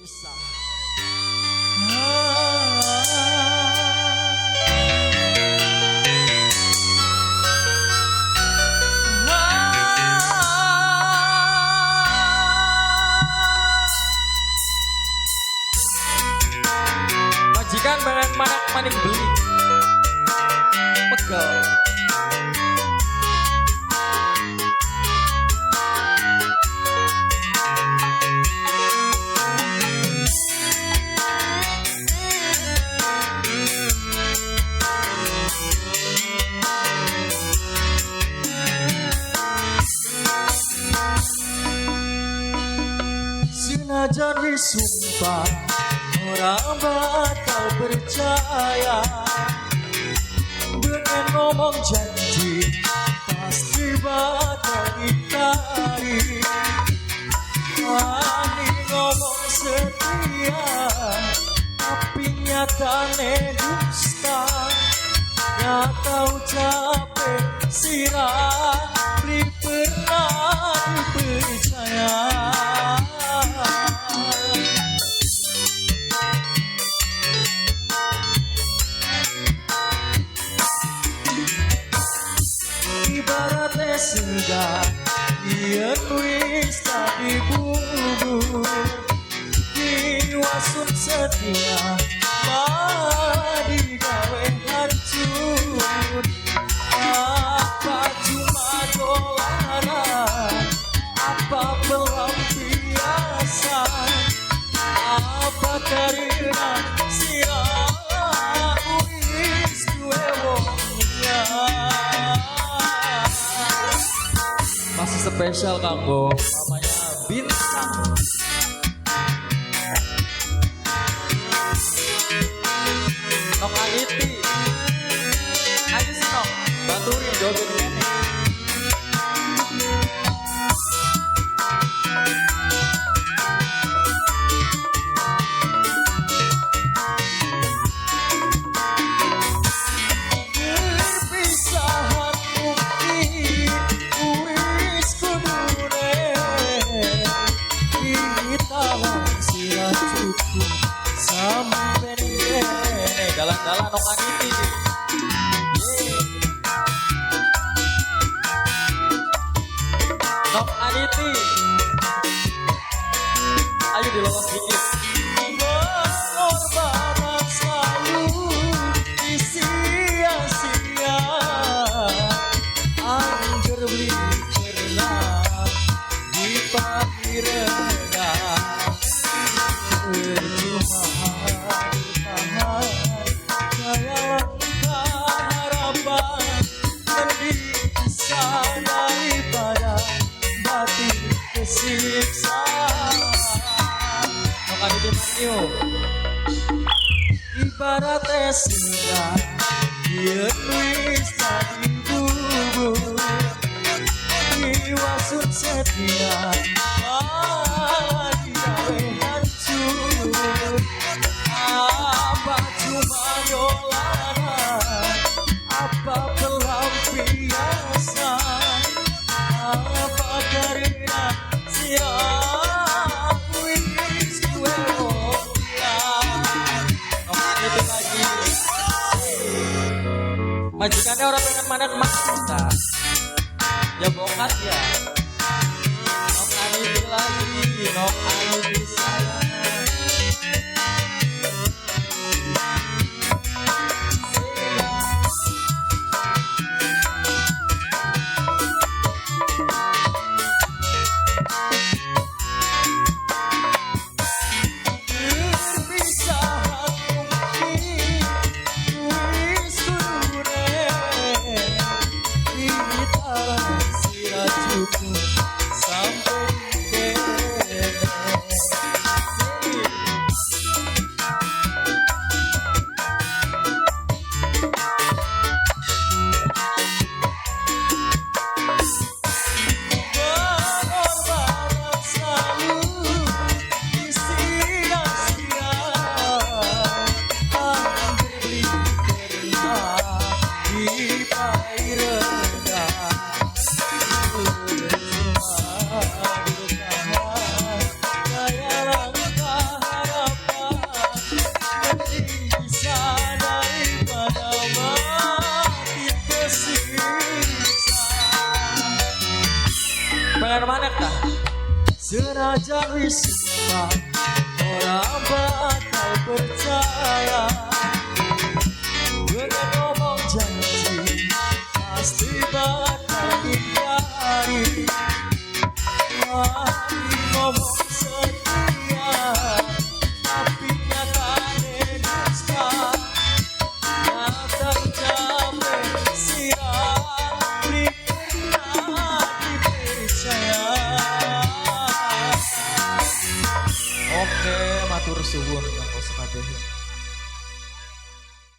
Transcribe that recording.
berpisah. Majikan manak maning beli pegel. Senajan disumpah orang bakal percaya, dengan ngomong janji pasti bakal ditarik. Wani ngomong setia tapi nyatane dusta, nyata ucape sirah beli pernah dipercaya. Ibaratnya sudah yen wis tak dibubur, diwasun setia malah digawe hancur. Apa cuma dolanan, apa pelampiasan, apa karena sirah wis duwe wongnya. Masih spesial kanggo mamanya Bintang. Nok Aniti, ayo sih Nok, baturi joget ini. Dalan-dalan Nok Aniti Nok Aniti, ayo dilolos dikit. Pengorbanan selalu disia-sia, angger beli pernah dipakai rendah. Siksa Nok Aniti Manyu, ibaratnya sudah yen wis tak dibubur, diwasut setia malah digawe hancur. Apa cuma dolanan, apa pelampiasan, apa karena sirah wis duwe wongnya. Nok Aniti lagi majikannya orang pengen manen emas kita ya bongkar ya. Nok Aniti lagi, Nok Aniti sayang. Sampai Senajan wis sumpah orang bakal percaya. Dengan ngomong janji pasti bakal